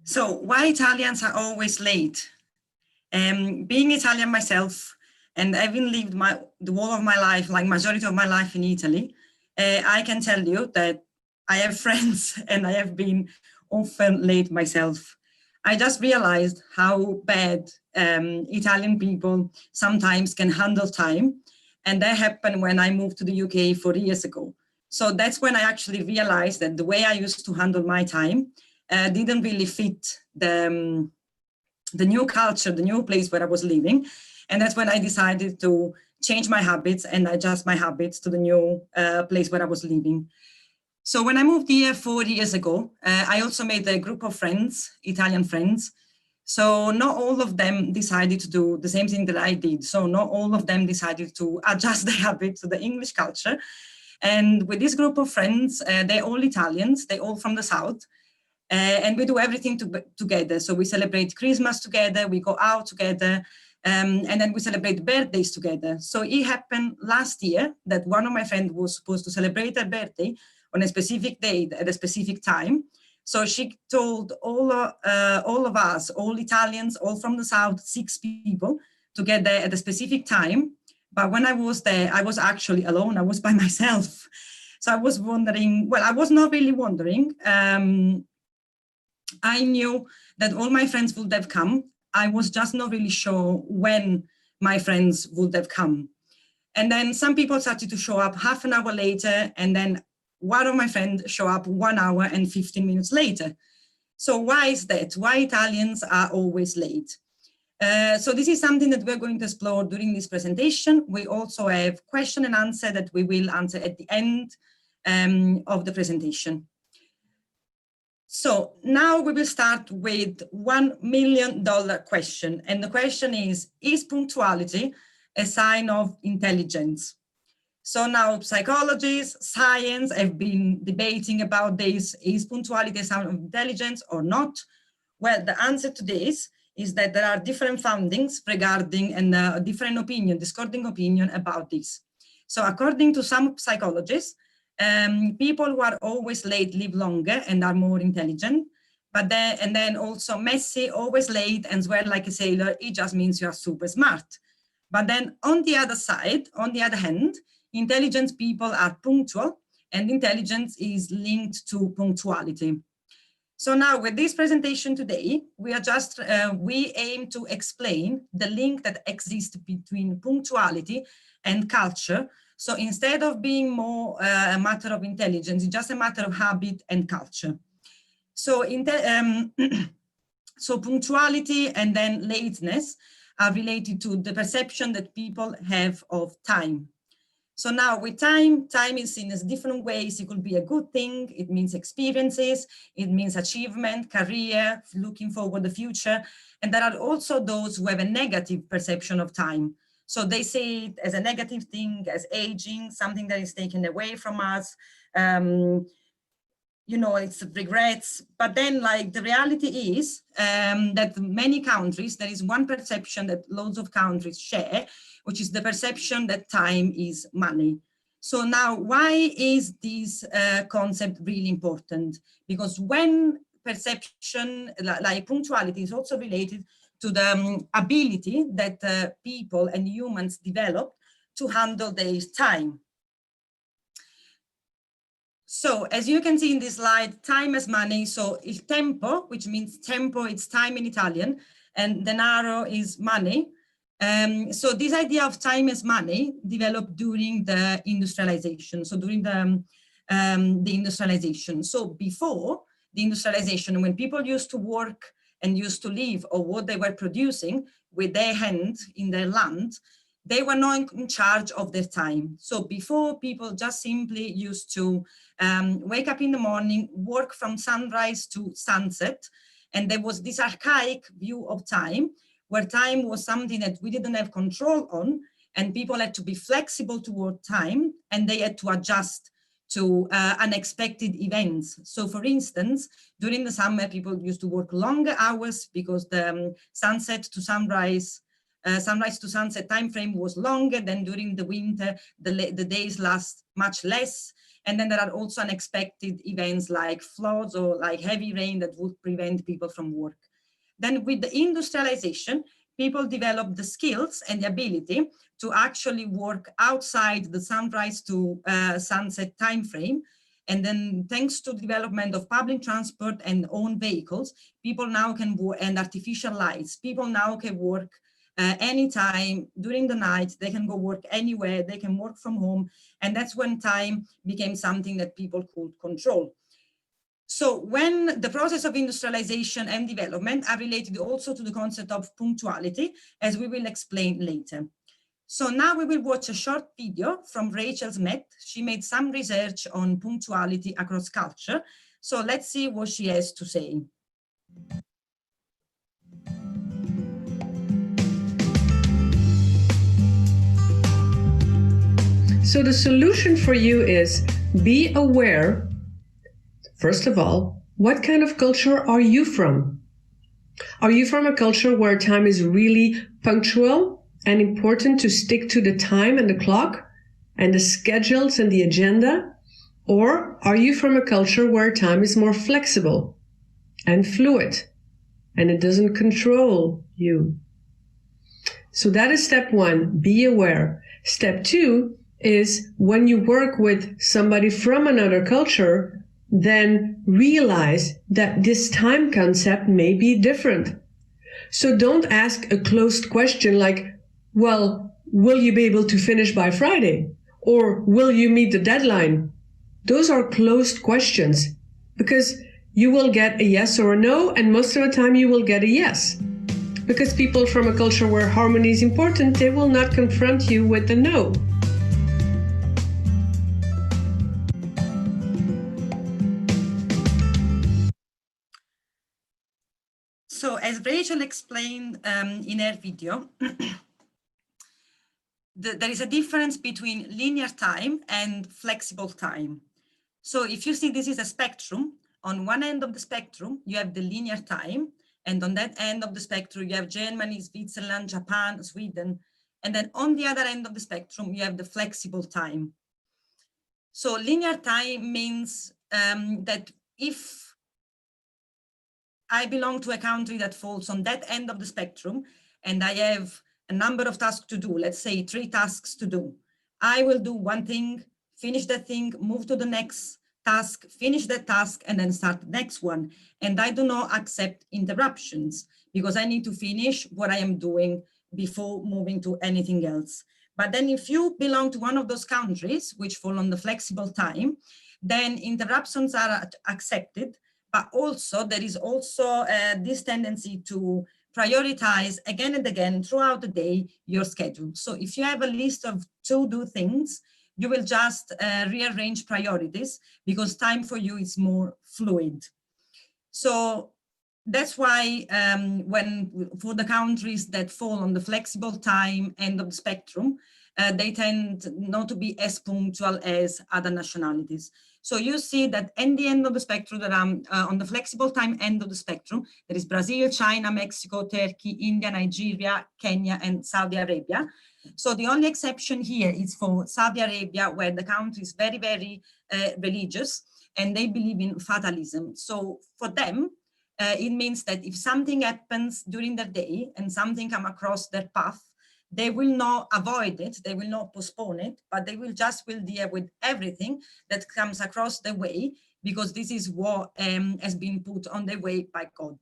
So why Italians are always late? Being Italian myself, and having lived the whole of my life, like majority of my life in Italy, I can tell you that I have friends and I have been often late myself. I just realized how bad Italian people sometimes can handle time. And that happened when I moved to the UK 4 years ago. So that's when I actually realized that the way I used to handle my time didn't really fit the new culture, the new place where I was living. And that's when I decided to change my habits and adjust my habits to the new place where I was living. So when I moved here 4 years ago, I also made a group of friends, Italian friends. So not all of them decided to do the same thing that I did. So not all of them decided to adjust their habits to the English culture. And with this group of friends, they're all Italians, they're all from the South. And we do everything together. So we celebrate Christmas together, we go out together, and then we celebrate birthdays together. So it happened last year that one of my friends was supposed to celebrate her birthday on a specific date at a specific time. So she told all of us, all Italians, all from the South, 6 people, to get there at a specific time. But when I was there, I was actually alone. I was by myself. So I was wondering, well, I was not really wondering. I knew that all my friends would have come. I was just not really sure when my friends would have come. And then some people started to show up half an hour later, and then one of my friends show up 1 hour and 15 minutes later. So why is that? Why Italians are always late? So this is something that we're going to explore during this presentation. We also have question and answer that we will answer at the end of the presentation. So now we will start with $1 million question. And the question is punctuality a sign of intelligence? So now psychologists, science have been debating about this. Is punctuality a sign of intelligence or not? Well, the answer to this is that there are different findings regarding and different opinion, discording opinion about this. So according to some psychologists, people who are always late live longer and are more intelligent. But then also messy, always late and swear like a sailor, it just means you are super smart. But then on the other side, on the other hand, intelligent people are punctual, and intelligence is linked to punctuality. So now with this presentation today, we aim to explain the link that exists between punctuality and culture. So instead of being more a matter of intelligence, it's just a matter of habit and culture. So, so punctuality and then lateness are related to the perception that people have of time. So now with time is seen as different ways. It could be a good thing. It means experiences. It means achievement, career, looking forward the future. And there are also those who have a negative perception of time. So they see it as a negative thing, as aging, something that is taken away from us. You know, it's regrets. But then like the reality is that many countries, there is one perception that loads of countries share, which is the perception that time is money. So now why is this concept really important? Because when perception, like punctuality, is also related to the ability that people and humans develop to handle their time. So as you can see in this slide, time as money. So il tempo, which means tempo, it's time in Italian, and denaro is money. So this idea of time as money developed during the industrialization. So during the industrialization. So before the industrialization, when people used to work and used to live or what they were producing with their hand in their land, they were not in charge of their time. So before, people just simply used to wake up in the morning, work from sunrise to sunset. And there was this archaic view of time, where time was something that we didn't have control on, and people had to be flexible toward time, and they had to adjust to unexpected events. So for instance, during the summer, people used to work longer hours because the sunset to sunrise to sunset time frame was longer than during the winter. The days last much less, And then there are also unexpected events like floods or like heavy rain that would prevent people from work. Then with the industrialization, people develop the skills and the ability to actually work outside the sunrise to sunset time frame. And then thanks to the development of public transport and own vehicles, people now can work, and artificial lights, people now can work anytime during the night. They can go work anywhere, they can work from home. And that's when time became something that people could control. So when the process of industrialization and development are related also to the concept of punctuality, as we will explain later. So now we will watch a short video from Rachel Smith. She made some research on punctuality across culture. So let's see what she has to say. So the solution for you is be aware, first of all, what kind of culture are you from? Are you from a culture where time is really punctual and important to stick to the time and the clock and the schedules and the agenda? Or are you from a culture where time is more flexible and fluid and it doesn't control you? So that is step one, be aware. Step two is when you work with somebody from another culture, then realize that this time concept may be different. So don't ask a closed question like, well, will you be able to finish by Friday? Or will you meet the deadline? Those are closed questions because you will get a yes or a no, and most of the time you will get a yes. Because people from a culture where harmony is important, they will not confront you with a no. So as Rachel explained in her video, there is a difference between linear time and flexible time. So if you see this is a spectrum, on one end of the spectrum, you have the linear time, and on that end of the spectrum, you have Germany, Switzerland, Japan, Sweden. And then on the other end of the spectrum, you have the flexible time. So linear time means that if I belong to a country that falls on that end of the spectrum, and I have a number of tasks to do, let's say 3 tasks to do, I will do one thing, finish that thing, move to the next task, finish that task, and then start the next one. And I do not accept interruptions because I need to finish what I am doing before moving to anything else. But then if you belong to one of those countries which fall on the flexible time, then interruptions are accepted, but also there is also this tendency to prioritize again and again throughout the day your schedule. So if you have a list of to-do things, you will just rearrange priorities because time for you is more fluid. So that's why when for the countries that fall on the flexible time end of the spectrum, they tend not to be as punctual as other nationalities. So you see that at the end of the spectrum, that on the flexible time end of the spectrum, there is Brazil, China, Mexico, Turkey, India, Nigeria, Kenya, and Saudi Arabia. So the only exception here is for Saudi Arabia, where the country is very, very religious, and they believe in fatalism. So for them, it means that if something happens during their day and something comes across their path, they will not avoid it, they will not postpone it, but they will deal with everything that comes across their way, because this is what has been put on their way by God.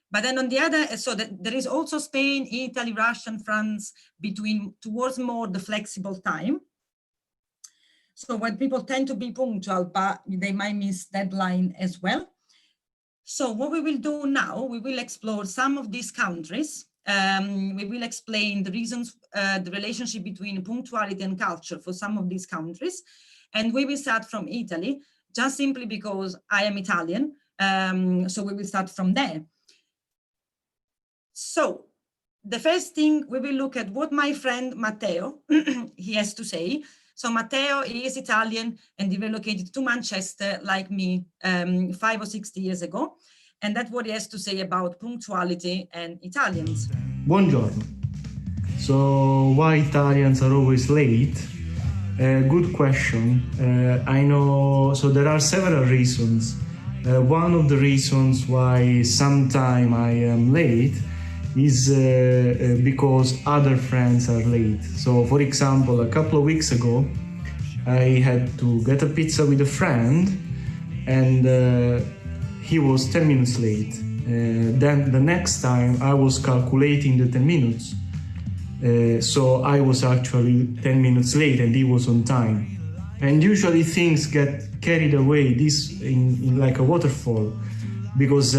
But then on the other, so there is also Spain, Italy, Russia, and France towards more the flexible time. So when people tend to be punctual, but they might miss deadline as well. So what we will do now, we will explore some of these countries. We will explain the reasons, the relationship between punctuality and culture for some of these countries. And we will start from Italy, just simply because I am Italian. So we will start from there. So the first thing, we will look at what my friend Matteo, he has to say. So Matteo is Italian and he relocated to Manchester like me 5 or 6 years ago. And that's what he has to say about punctuality and Italians. Buongiorno. So why Italians are always late? Good question. I know, so there are several reasons. One of the reasons why sometime I am late is because other friends are late. So for example, a couple of weeks ago, I had to get a pizza with a friend and he was 10 minutes late. Then the next time I was calculating the 10 minutes. So I was actually 10 minutes late and he was on time. And usually things get carried away this in like a waterfall, because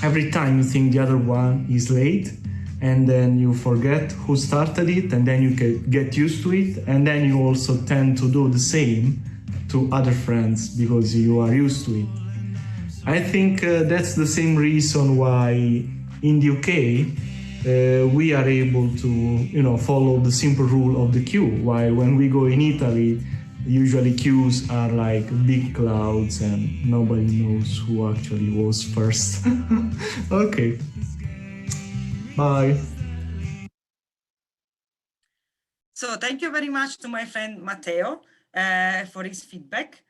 every time you think the other one is late, and then you forget who started it, and then you get used to it, and then you also tend to do the same to other friends because you are used to it. I think that's the same reason why in the UK we are able to follow the simple rule of the queue, while when we go in Italy, usually queues are like big clouds and nobody knows who actually was first. Okay. Bye. So thank you very much to my friend Matteo for his feedback.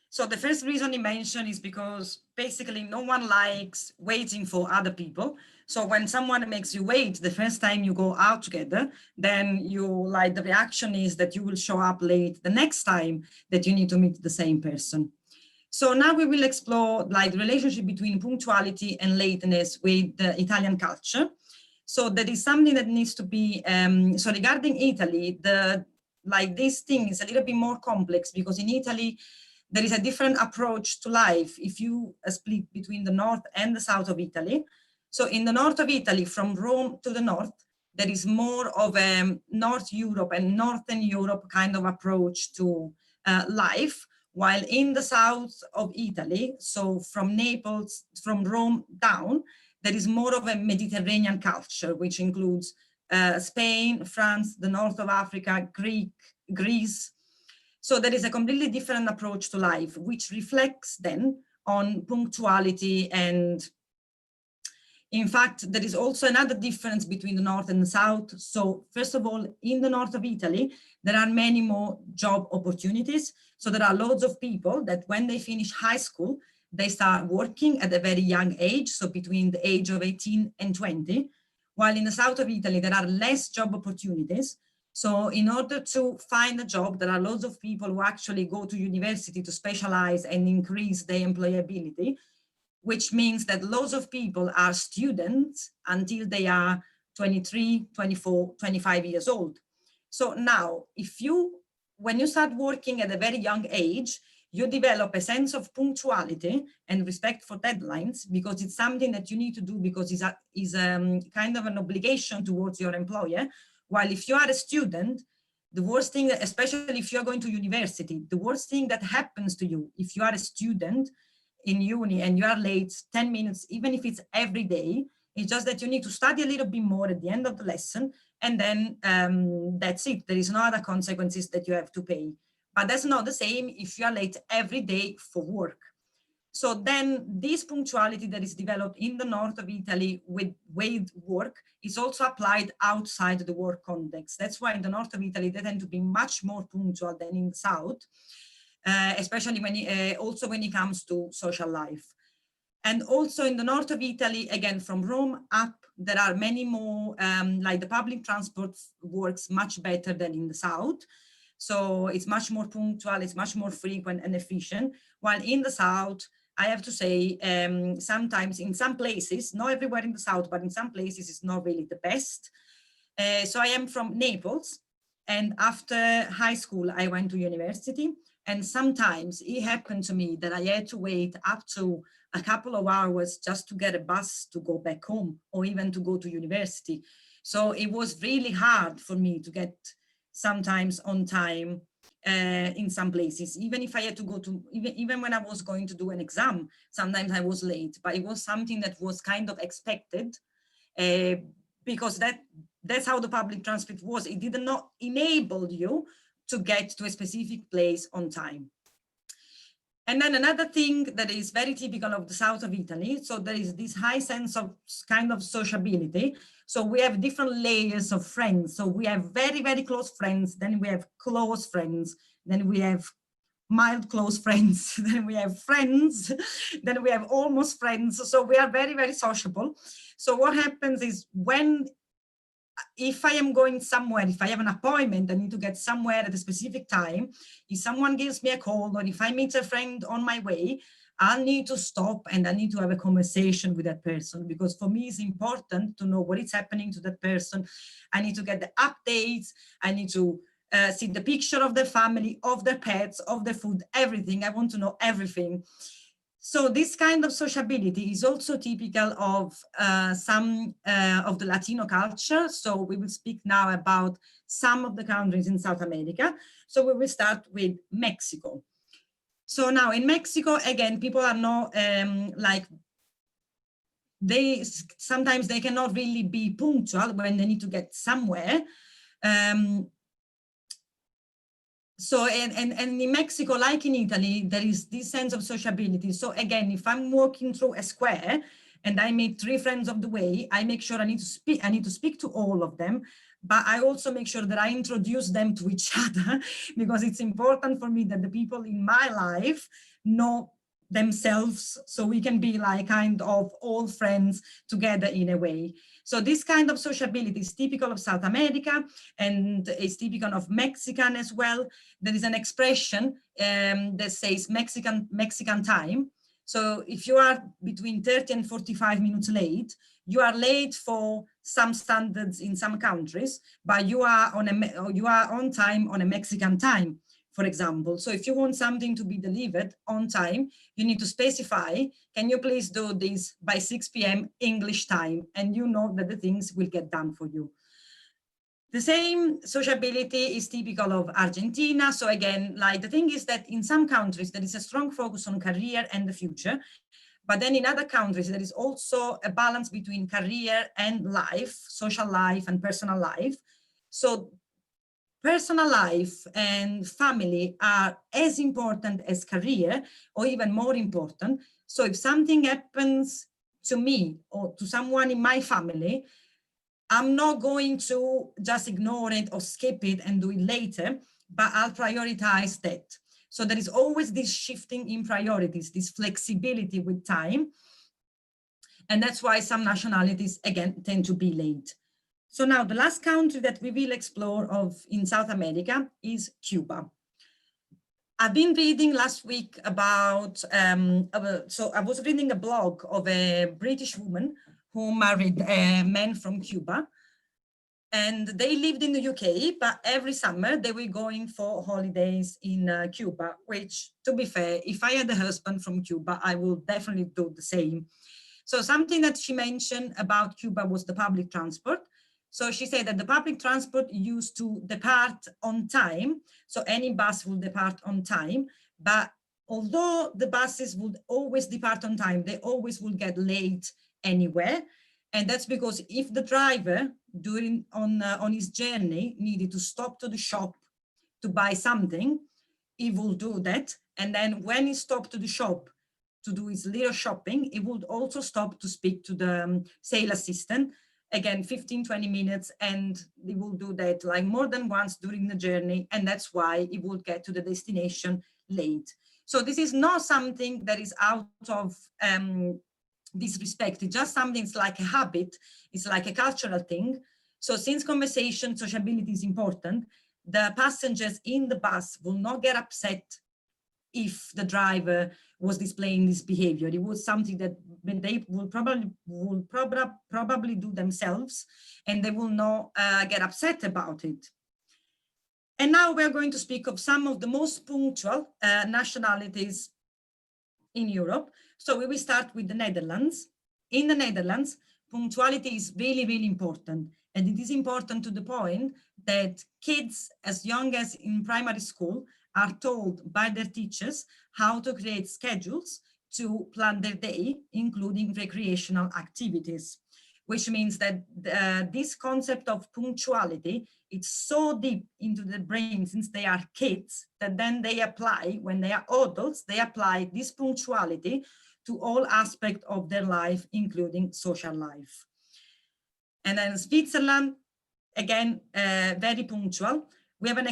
So the first reason he mentioned is because basically no one likes waiting for other people. So when someone makes you wait the first time you go out together, then the reaction is that you will show up late the next time that you need to meet the same person. So now we will explore the relationship between punctuality and lateness with the Italian culture. So that is something that needs to be, so regarding Italy, this thing is a little bit more complex, because in Italy, there is a different approach to life if you split between the north and the south of Italy. So in the north of Italy, from Rome to the north, there is more of a North Europe and Northern Europe kind of approach to life, while in the south of Italy, so from Naples, from Rome down, there is more of a Mediterranean culture, which includes Spain, France, the north of Africa, Greece. So there is a completely different approach to life, which reflects then on punctuality. And in fact, there is also another difference between the north and the south. So first of all, in the north of Italy, there are many more job opportunities. So there are loads of people that when they finish high school, they start working at a very young age, so between the age of 18 and 20. While in the south of Italy, there are less job opportunities. So in order to find a job, there are loads of people who actually go to university to specialize and increase their employability, which means that loads of people are students until they are 23, 24, 25 years old. So now, when you start working at a very young age, you develop a sense of punctuality and respect for deadlines, because it's something that you need to do because it's kind of an obligation towards your employer. While if you are a student, the worst thing, especially if you're going to university, the worst thing that happens to you if you are a student in uni and you are late 10 minutes, even if it's every day, it's just that you need to study a little bit more at the end of the lesson, and then that's it. There is no other consequences that you have to pay. But that's not the same if you are late every day for work. So then this punctuality that is developed in the north of Italy with work is also applied outside the work context. That's why in the north of Italy, they tend to be much more punctual than in the south, especially also when it comes to social life. And also in the north of Italy, again, from Rome up, there are many more, the public transport works much better than in the south. So it's much more punctual, it's much more frequent and efficient. While in the south, I have to say, sometimes in some places, not everywhere in the south, but in some places it's not really the best. So I am from Naples, and after high school, I went to university. And sometimes it happened to me that I had to wait up to a couple of hours just to get a bus to go back home, or even to go to university. So it was really hard for me to get sometimes on time in some places. Even if I had to go to, even when I was going to do an exam, sometimes I was late, but it was something that was kind of expected because that's how the public transport was. It did not enable you to get to a specific place on time. And then another thing that is very typical of the south of Italy, so there is this high sense of kind of sociability. So we have different layers of friends. So we have very, very close friends, then we have close friends, then we have mild close friends, then we have friends, then we have almost friends. So we are very, very sociable. So what happens is if I am going somewhere, if I have an appointment, I need to get somewhere at a specific time. If someone gives me a call, or if I meet a friend on my way, I need to stop and I need to have a conversation with that person, because for me it's important to know what is happening to that person. I need to get the updates. I need to see the picture of the family, of the pets, of the food, everything. I want to know everything. So this kind of sociability is also typical of some of the Latino culture. So we will speak now about some of the countries in South America. So we will start with Mexico. So now in Mexico, again, people are not sometimes they cannot really be punctual when they need to get somewhere. So, and in Mexico, like in Italy, there is this sense of sociability. So again, if I'm walking through a square and I meet 3 friends of the way, I make sure I need to speak to all of them, but I also make sure that I introduce them to each other, because it's important for me that the people in my life know themselves, so we can be like kind of all friends together in a way. So this kind of sociability is typical of South America, and is typical of Mexican as well. There is an expression that says Mexican time. So if you are between 30 and 45 minutes late, you are late for some standards in some countries, but you are on time on a Mexican time, for example. So if you want something to be delivered on time, you need to specify, can you please do this by 6 p.m. English time? And you know that the things will get done for you. The same sociability is typical of Argentina. So again, like the thing is that in some countries, there is a strong focus on career and the future. But then in other countries, there is also a balance between career and life, social life and personal life. So personal life and family are as important as career, or even more important. So if something happens to me or to someone in my family, I'm not going to just ignore it or skip it and do it later, but I'll prioritize that. So there is always this shifting in priorities, this flexibility with time. And that's why some nationalities, again, tend to be late. So now the last country that we will explore in South America is Cuba. I've been reading last week about, so I was reading a blog of a British woman who married a man from Cuba. And they lived in the UK, but every summer they were going for holidays in Cuba, which, to be fair, if I had a husband from Cuba, I would definitely do the same. So something that she mentioned about Cuba was the public transport. So she said that the public transport used to depart on time. So any bus will depart on time. But although the buses would always depart on time, they always will get late anywhere. And that's because if the driver on his journey needed to stop to the shop to buy something, he will do that. And then when he stopped to the shop to do his little shopping, he would also stop to speak to the sales assistant. Again, 15, 20 minutes, and he will do that like more than once during the journey. And that's why he would get to the destination late. So this is not something that is out of disrespect. It's just something, it's like a habit. It's like a cultural thing. So since conversation, sociability is important, the passengers in the bus will not get upset if the driver was displaying this behavior. It was something that they will probably do themselves, and they will not get upset about it. And now we're going to speak of some of the most punctual nationalities in Europe. So we will start with the Netherlands. In the Netherlands, punctuality is really, really important. And it is important to the point that kids as young as in primary school are told by their teachers how to create schedules to plan their day, including recreational activities. which means that this concept of punctuality, it's so deep into the brain since they are kids that then they apply, when they are adults, they apply this punctuality to all aspects of their life, including social life. And then Switzerland, again, very punctual. We have an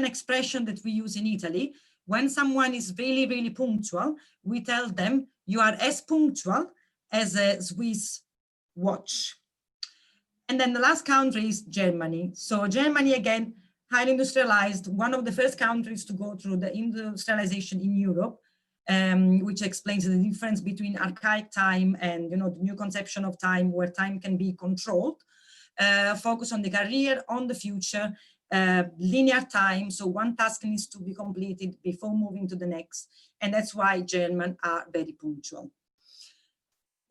expression that we use in Italy. When someone is really, really punctual, we tell them, you are as punctual as a Swiss watch. And then the last country is Germany. So Germany, again, highly industrialized, one of the first countries to go through the industrialization in Europe, which explains the difference between archaic time and the new conception of time, where time can be controlled. Focus on the career, on the future, linear time. So one task needs to be completed before moving to the next. And that's why Germans are very punctual.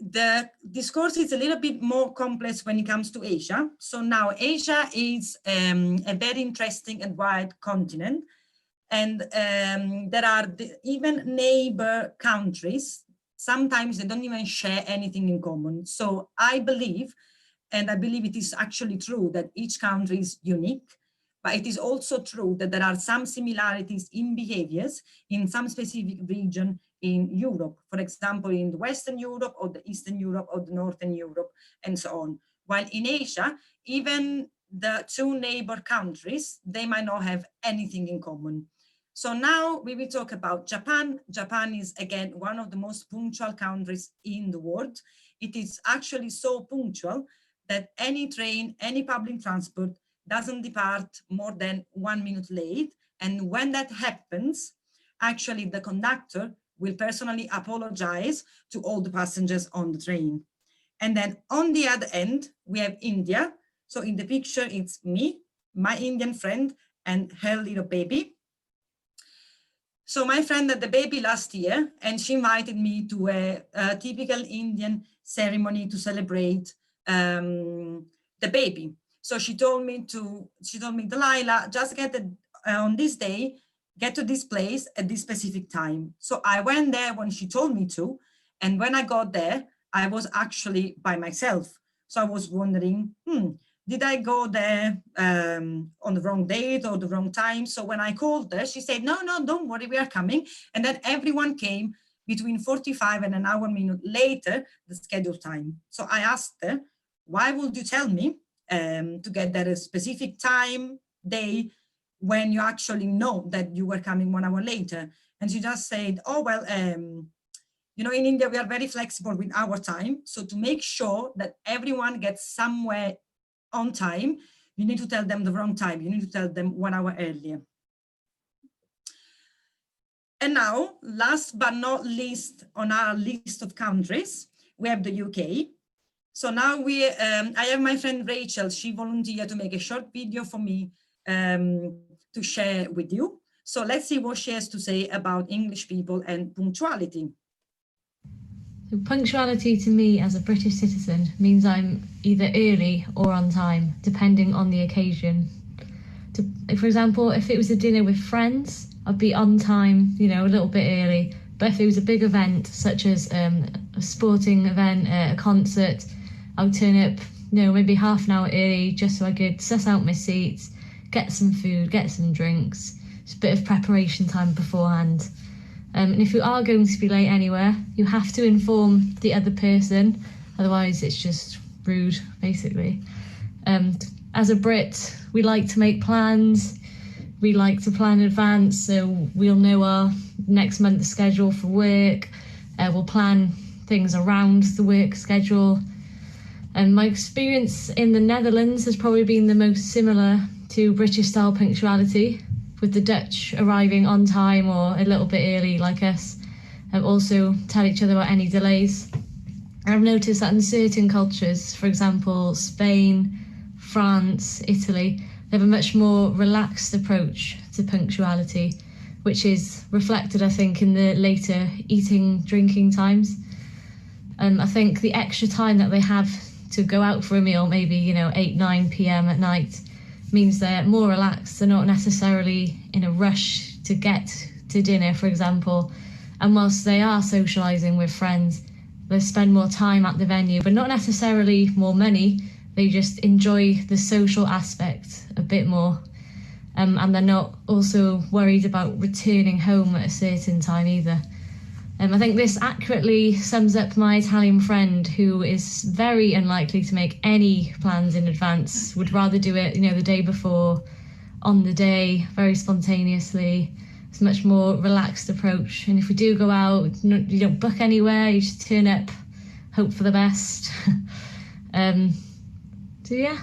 The discourse is a little bit more complex when it comes to Asia. So now Asia is a very interesting and wide continent. And there are even neighbor countries. Sometimes they don't even share anything in common. So I believe, and I believe it is actually true, that each country is unique, but it is also true that there are some similarities in behaviors in some specific region in Europe, for example, in the Western Europe or the Eastern Europe or the Northern Europe and so on. While in Asia, even the two neighbor countries, they might not have anything in common. So now we will talk about Japan. Japan is, again, one of the most punctual countries in the world. It is actually so punctual that any train, any public transport doesn't depart more than 1 minute late. And when that happens, actually the conductor will personally apologize to all the passengers on the train. And then on the other end, we have India. So in the picture, it's me, my Indian friend, and her little baby. So my friend had the baby last year, and she invited me to a typical Indian ceremony to celebrate the baby. So she told me, Dalila, just get on this day, get to this place at this specific time. So I went there when she told me to. And when I got there, I was actually by myself. So I was wondering, did I go there on the wrong date or the wrong time? So when I called her, she said, no, don't worry, we are coming. And then everyone came between 45 and an hour minute later, the scheduled time. So I asked her, why would you tell me to get there a specific time, day, when you actually know that you were coming 1 hour later? And she just said, oh, well, in India, we are very flexible with our time. So to make sure that everyone gets somewhere on time, you need to tell them the wrong time. You need to tell them 1 hour earlier. And now, last but not least on our list of countries, we have the UK. So now I have my friend Rachel. She volunteered to make a short video for me to share with you. So let's see what she has to say about English people and punctuality. So punctuality to me as a British citizen means I'm either early or on time, depending on the occasion. For example, if it was a dinner with friends, I'd be on time, a little bit early. But if it was a big event, such as a sporting event, a concert, I would turn up, maybe half an hour early, just so I could suss out my seats, get some food, get some drinks, just a bit of preparation time beforehand. And if you are going to be late anywhere, you have to inform the other person, otherwise it's just rude, basically. As a Brit, we like to make plans, we like to plan in advance, so we'll know our next month's schedule for work, we'll plan things around the work schedule. And my experience in the Netherlands has probably been the most similar to British style punctuality, with the Dutch arriving on time or a little bit early like us, and also tell each other about any delays. I've noticed that in certain cultures, for example, Spain, France, Italy, they have a much more relaxed approach to punctuality, which is reflected, I think, in the later eating, drinking times. I think the extra time that they have to go out for a meal, maybe, 8, 9 p.m. at night, means they're more relaxed. They're not necessarily in a rush to get to dinner, for example. And whilst they are socialising with friends, they spend more time at the venue, but not necessarily more money. They just enjoy the social aspect a bit more. And they're not also worried about returning home at a certain time either. I think this accurately sums up my Italian friend, who is very unlikely to make any plans in advance, would rather do it, the day before, on the day, very spontaneously. It's a much more relaxed approach. And if we do go out, you don't book anywhere, you just turn up, hope for the best. So yeah.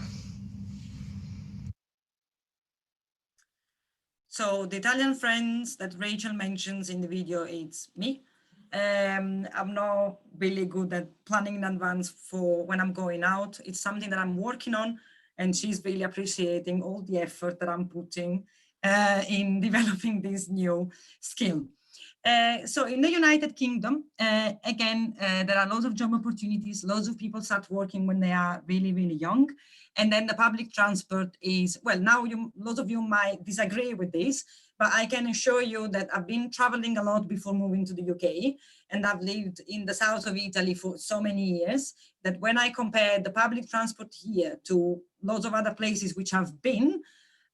So the Italian friends that Rachel mentions in the video, it's me. I'm not really good at planning in advance for when I'm going out. It's something that I'm working on, and she's really appreciating all the effort that I'm putting in developing this new skill. So in the United Kingdom, again, there are lots of job opportunities. Lots of people start working when they are really, really young. And then the public transport is, well, now lots of you might disagree with this, but I can assure you that I've been traveling a lot before moving to the UK, and I've lived in the south of Italy for so many years that when I compare the public transport here to lots of other places which I've been,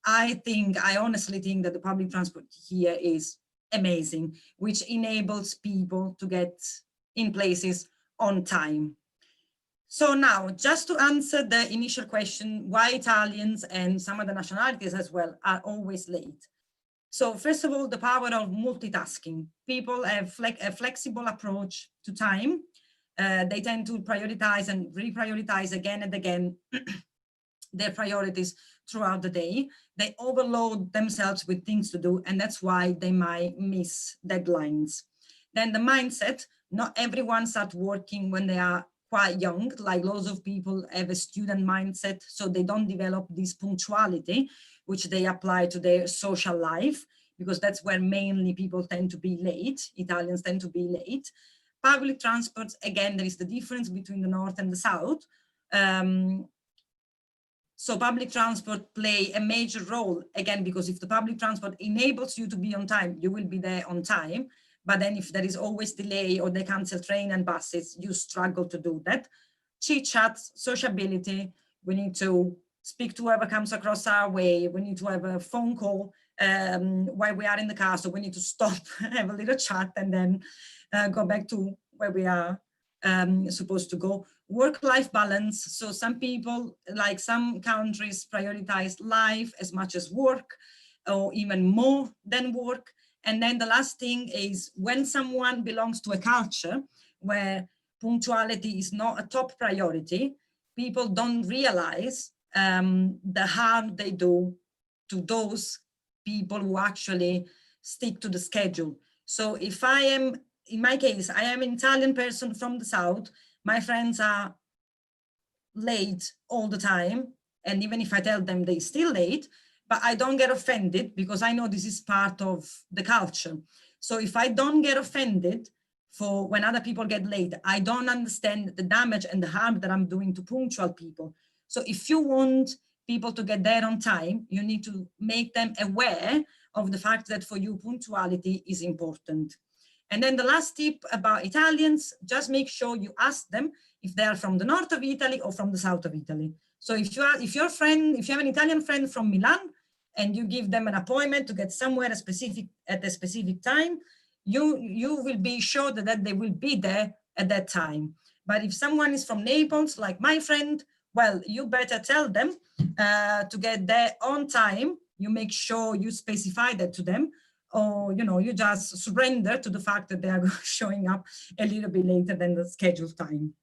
I honestly think that the public transport here is amazing, which enables people to get in places on time. So now, just to answer the initial question, why Italians and some other nationalities as well are always late. So first of all, the power of multitasking. People have a flexible approach to time. They tend to prioritize and reprioritize again and again their priorities throughout the day. They overload themselves with things to do, and that's why they might miss deadlines. Then the mindset, not everyone starts working when they are quite young, like lots of people have a student mindset, so they don't develop this punctuality, which they apply to their social life, because that's where mainly people tend to be late. Italians tend to be late. Public transports, again, there is the difference between the North and the South. So public transport play a major role, again, because if the public transport enables you to be on time, you will be there on time. But then if there is always delay or they cancel train and buses, you struggle to do that. Chit-chats, sociability, we need to speak to whoever comes across our way. We need to have a phone call while we are in the car. So we need to stop, have a little chat, and then go back to where we are supposed to go. Work-life balance. So some people, like some countries, prioritize life as much as work, or even more than work. And then the last thing is, when someone belongs to a culture where punctuality is not a top priority, people don't realize the harm they do to those people who actually stick to the schedule. So if I am, in my case, I am an Italian person from the South, my friends are late all the time. And even if I tell them they're still late, but I don't get offended because I know this is part of the culture. So if I don't get offended for when other people get late, I don't understand the damage and the harm that I'm doing to punctual people. So if you want people to get there on time, you need to make them aware of the fact that for you, punctuality is important. And then the last tip about Italians, just make sure you ask them if they are from the north of Italy or from the south of Italy. So if you have an Italian friend from Milan and you give them an appointment to get somewhere at a specific time, you will be sure that they will be there at that time. But if someone is from Naples, like my friend, well, you better tell them to get there on time. You make sure you specify that to them, or you just surrender to the fact that they are showing up a little bit later than the scheduled time.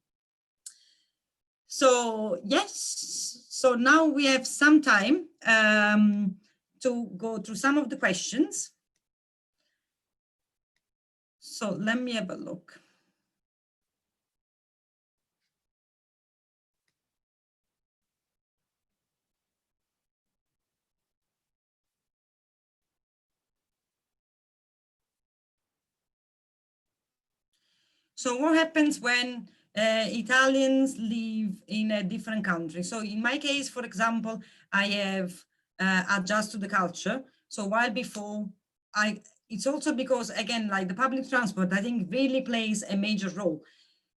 So yes, so now we have some time to go through some of the questions. So let me have a look. So what happens when Italians live in a different country? So in my case, for example, I have adjusted to the culture. So while before, it's also because, again, like the public transport, I think really plays a major role.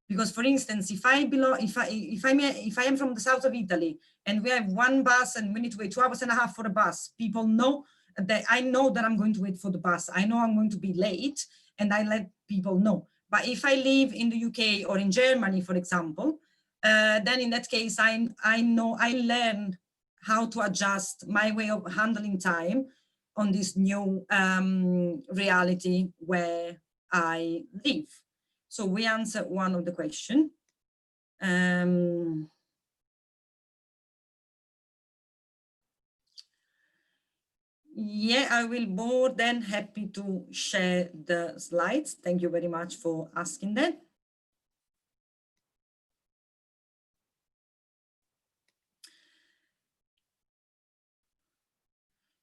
Because, for instance, if I am from the south of Italy and we have one bus and we need to wait 2.5 hours for a bus, people know that I know that I'm going to wait for the bus. I know I'm going to be late, and I let people know. But if I live in the UK or in Germany, for example, then in that case, I learn how to adjust my way of handling time on this new reality where I live. So we answered one of the question. Yeah, I will more than happy to share the slides. Thank you very much for asking that.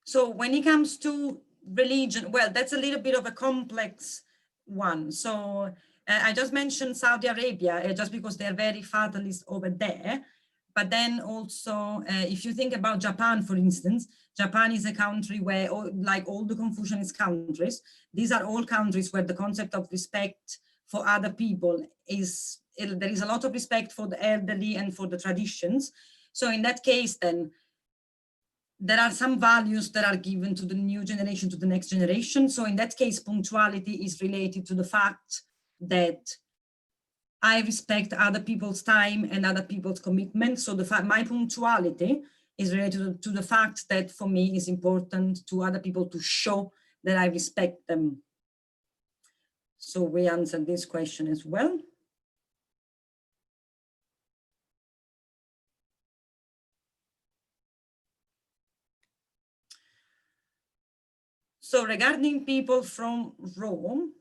So when it comes to religion, well, that's a little bit of a complex one. So I just mentioned Saudi Arabia just because they're very fatalist over there. But then also, if you think about Japan, for instance, Japan is a country where, like all the Confucianist countries, these are all countries where the concept of respect for other people is, there is a lot of respect for the elderly and for the traditions. So in that case, then, there are some values that are given to the new generation, to the next generation. So in that case, punctuality is related to the fact that I respect other people's time and other people's commitment. So the fact my punctuality is related to the fact that for me it's important to other people to show that I respect them. So we answered this question as well. So regarding people from Rome,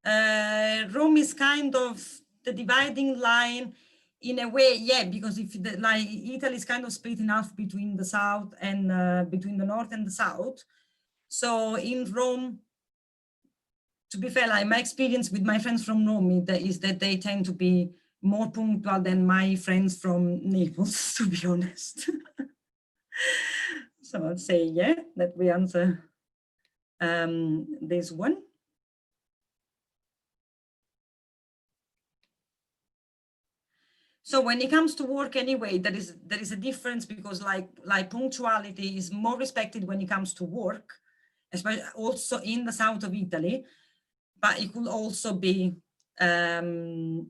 Rome is kind of the dividing line in a way, yeah, because if like Italy is kind of split in half between the south and between the north and the south. So in Rome, to be fair, like my experience with my friends from Rome is that they tend to be more punctual than my friends from Naples, to be honest. So I'd say, yeah, that we answer this one. So when it comes to work anyway, there is a difference because like punctuality is more respected when it comes to work, especially also in the south of Italy, but it could also be when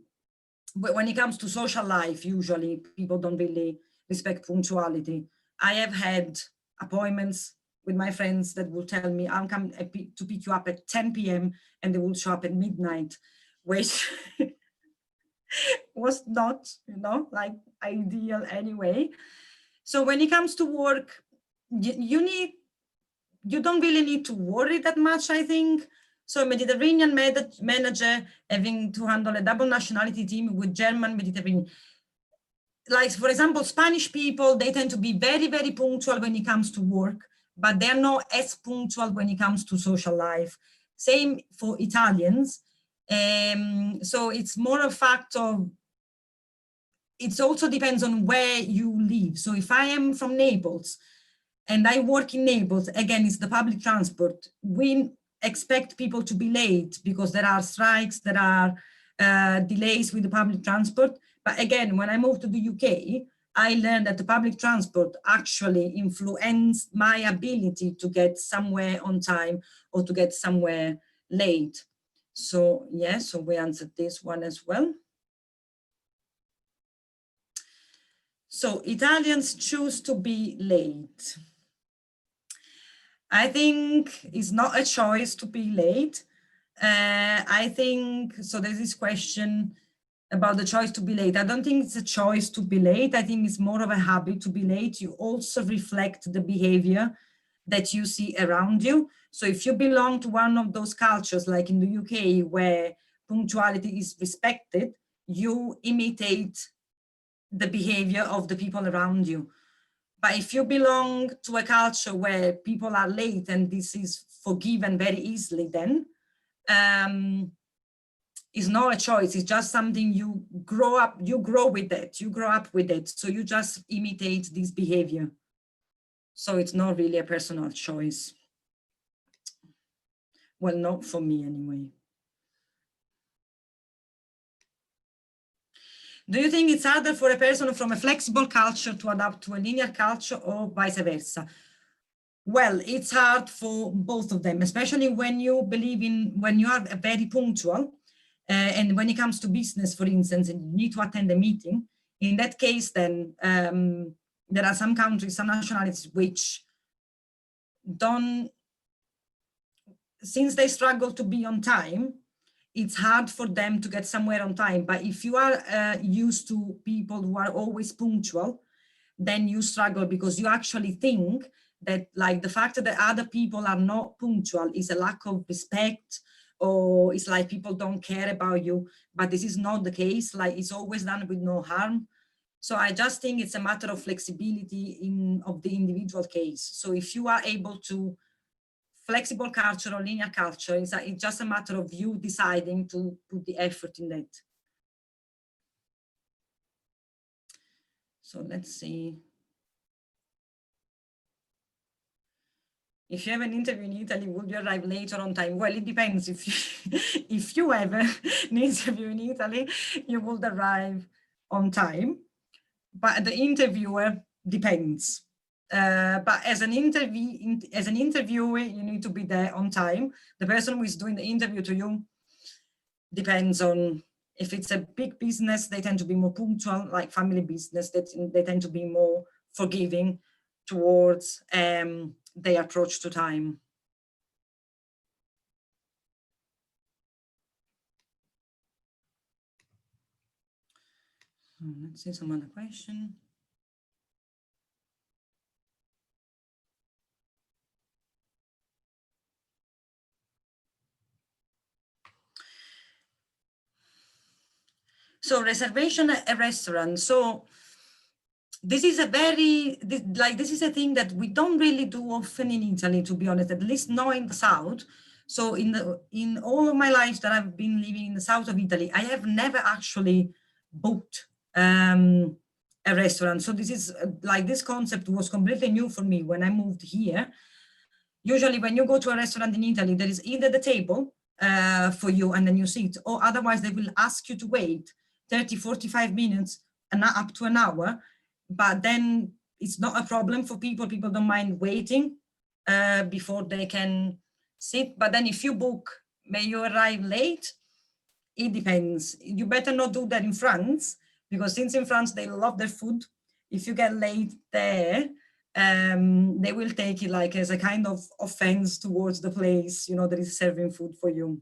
it comes to social life, usually people don't really respect punctuality. I have had appointments with my friends that will tell me I'm coming to pick you up at 10 p.m. and they will show up at midnight, which was not, like ideal anyway. So when it comes to work, you don't really need to worry that much, I think. So Mediterranean manager having to handle a double nationality team with German Mediterranean, like for example, Spanish people, they tend to be very, very punctual when it comes to work, but they're not as punctual when it comes to social life. Same for Italians. So it's more a fact of, it also depends on where you live. So if I am from Naples and I work in Naples, again, it's the public transport. We expect people to be late because there are strikes, there are delays with the public transport. But again, when I moved to the UK, I learned that the public transport actually influenced my ability to get somewhere on time or to get somewhere late. So yeah, so we answered this one as well. So Italians choose to be late. I think it's not a choice to be late. I think, so there's this question about the choice to be late. I don't think it's a choice to be late. I think it's more of a habit to be late. You also reflect the behavior that you see around you. So if you belong to one of those cultures, like in the UK, where punctuality is respected, you imitate the behavior of the people around you. But if you belong to a culture where people are late and this is forgiven very easily, then it's not a choice. It's just something you grow up with it. So you just imitate this behavior. So it's not really a personal choice. Well, not for me anyway. Do you think it's harder for a person from a flexible culture to adapt to a linear culture or vice versa? Well, it's hard for both of them, especially when you when you are very punctual. And when it comes to business, for instance, and you need to attend a meeting, in that case, then there are some countries, some nationalities which don't, since they struggle to be on time, it's hard for them to get somewhere on time. But if you are used to people who are always punctual, then you struggle because you actually think that like the fact that other people are not punctual is a lack of respect, or it's like people don't care about you. But this is not the case. Like it's always done with no harm. So I just think it's a matter of flexibility of the individual case. So if you are able to flexible culture or linear culture, it's just a matter of you deciding to put the effort in that. So let's see. If you have an interview in Italy, would you arrive late or on time? Well, it depends. If you have an interview in Italy, you would arrive on time. But the interviewer depends. But as an interviewer, you need to be there on time. The person who is doing the interview to you depends on, if it's a big business, they tend to be more punctual, like family business, they tend to be more forgiving towards their approach to time. Let's see some other question. So reservation at a restaurant. So this is a this is a thing that we don't really do often in Italy, to be honest, at least not in the south. So in all of my life that I've been living in the south of Italy, I have never actually booked a restaurant. So this is like, this concept was completely new for me when I moved here. Usually when you go to a restaurant in Italy, there is either the table for you and then you sit, or otherwise they will ask you to wait 30, 45 minutes and up to an hour. But then it's not a problem for people. People don't mind waiting before they can sit. But then if you book, may you arrive late, it depends. You better not do that in France, because since in France they love their food, if you get late there, they will take it like as a kind of offense towards the place, you know, that is serving food for you.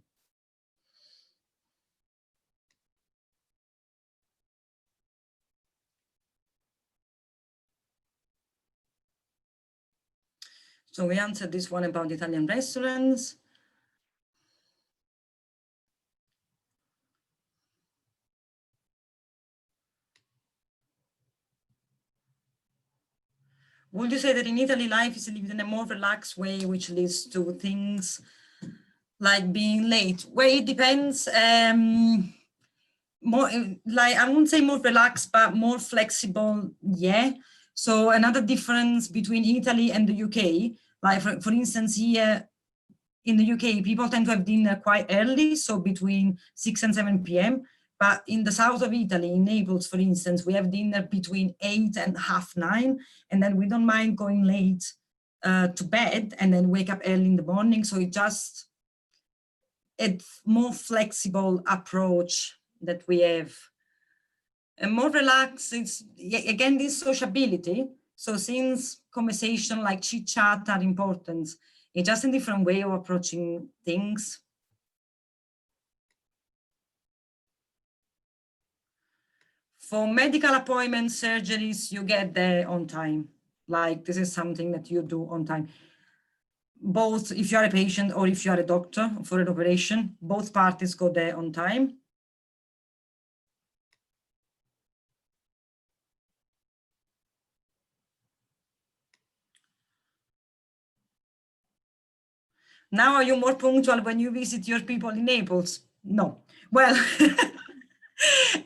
So we answered this one about Italian restaurants. Would you say that in Italy life is lived in a more relaxed way, which leads to things like being late? Well, it depends. More like, I wouldn't say more relaxed, but more flexible. Yeah. So another difference between Italy and the UK, like for instance, here in the UK, people tend to have dinner quite early, so between 6 and 7 p.m. But in the south of Italy, in Naples, for instance, we have dinner between 8 and half 9, and then we don't mind going late to bed and then wake up early in the morning. So it just, it's more flexible approach that we have. And more relaxed, it's again this sociability. So since conversation like chit-chat are important, it's just a different way of approaching things. For medical appointments, surgeries, you get there on time. Like this is something that you do on time. Both if you are a patient or if you are a doctor for an operation, both parties go there on time. Now, are you more punctual when you visit your people in Naples? No. Well,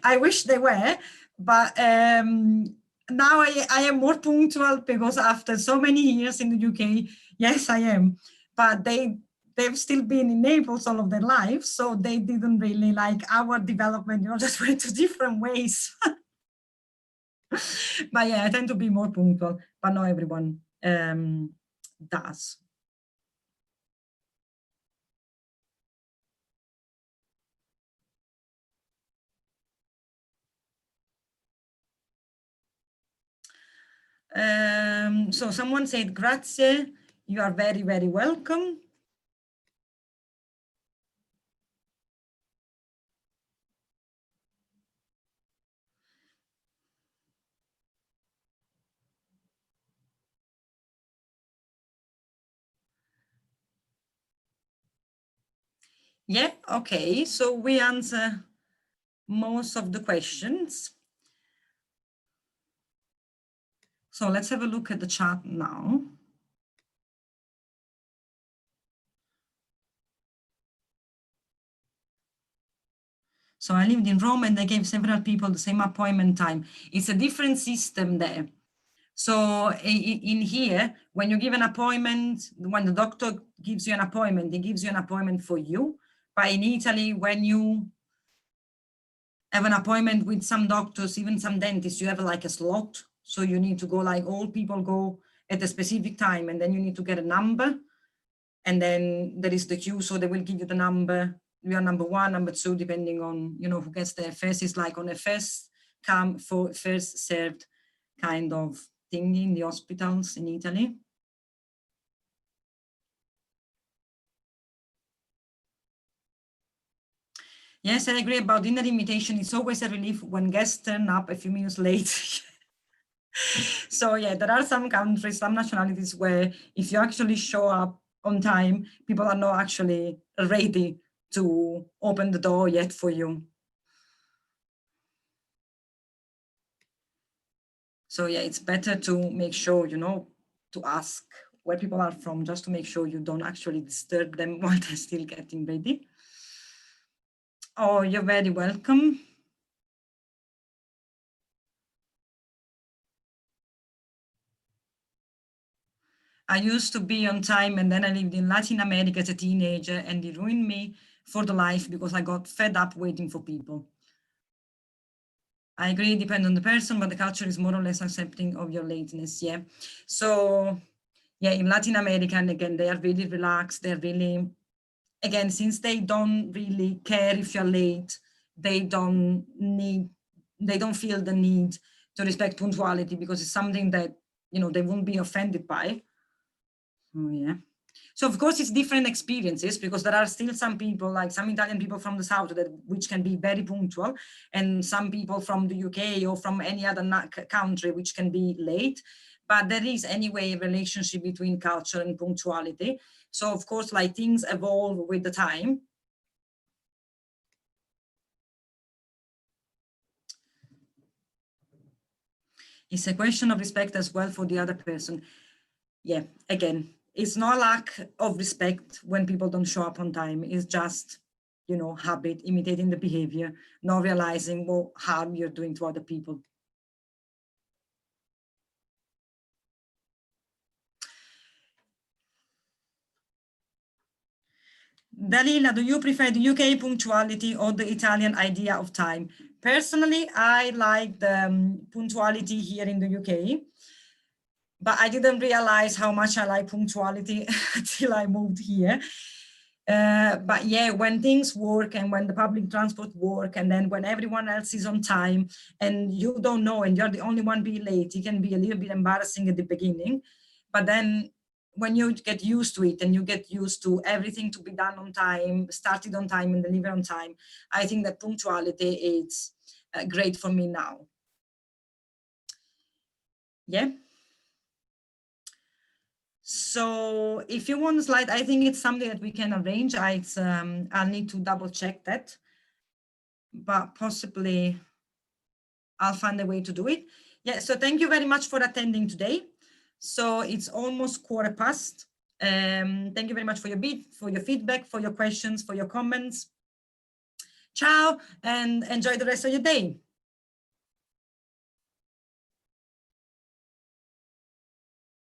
I wish they were, but now I am more punctual because after so many years in the UK, yes, I am. But they've still been in Naples all of their lives, so they didn't really like our development, you know, just went to different ways. But yeah, I tend to be more punctual, but not everyone does. So someone said, grazie, you are very, very welcome. Yeah, okay, so we answer most of the questions. So let's have a look at the chat now. So I lived in Rome and they gave several people the same appointment time. It's a different system there. So in here, when you give an appointment, when the doctor gives you an appointment, he gives you an appointment for you. But in Italy, when you have an appointment with some doctors, even some dentists, you have like a slot. So you need to go, like all people go at a specific time, and then you need to get a number. And then there is the queue, so they will give you the number. You are number one, number two, depending on, you know, who gets there first. It's like on a first come, for first served kind of thing in the hospitals in Italy. Yes, I agree about dinner invitation. It's always a relief when guests turn up a few minutes late. So yeah, there are some countries, some nationalities where if you actually show up on time, people are not actually ready to open the door yet for you. So yeah, it's better to make sure, you know, to ask where people are from, just to make sure you don't actually disturb them while they're still getting ready. Oh, you're very welcome. I used to be on time, and then I lived in Latin America as a teenager, and it ruined me for the life because I got fed up waiting for people. I agree, it depends on the person, but the culture is more or less accepting of your lateness. Yeah. So yeah, in Latin America, and again, they are really relaxed. They're really, again, since they don't really care if you're late, they don't feel the need to respect punctuality because it's something that, you know, they won't be offended by. Oh yeah. So of course it's different experiences because there are still some people, like some Italian people from the South which can be very punctual, and some people from the UK or from any other country which can be late. But there is anyway a relationship between culture and punctuality. So of course, like things evolve with the time. It's a question of respect as well for the other person. Yeah, again, it's not lack of respect when people don't show up on time. It's just, you know, habit, imitating the behavior, not realizing what harm you're doing to other people. Dalila, do you prefer the UK punctuality or the Italian idea of time? Personally, I like the punctuality here in the UK, but I didn't realize how much I like punctuality until I moved here. But yeah, when things work and when the public transport work, and then when everyone else is on time and you don't know and you're the only one being late, it can be a little bit embarrassing at the beginning. But then when you get used to it and you get used to everything to be done on time, started on time and delivered on time, I think that punctuality is great for me now. Yeah. So if you want a slide, I think it's something that we can arrange. I'll need to double check that, but possibly I'll find a way to do it. Yeah, so thank you very much for attending today. So it's almost 1:15. Thank you very much for your feedback, for your questions, for your comments. Ciao, and enjoy the rest of your day.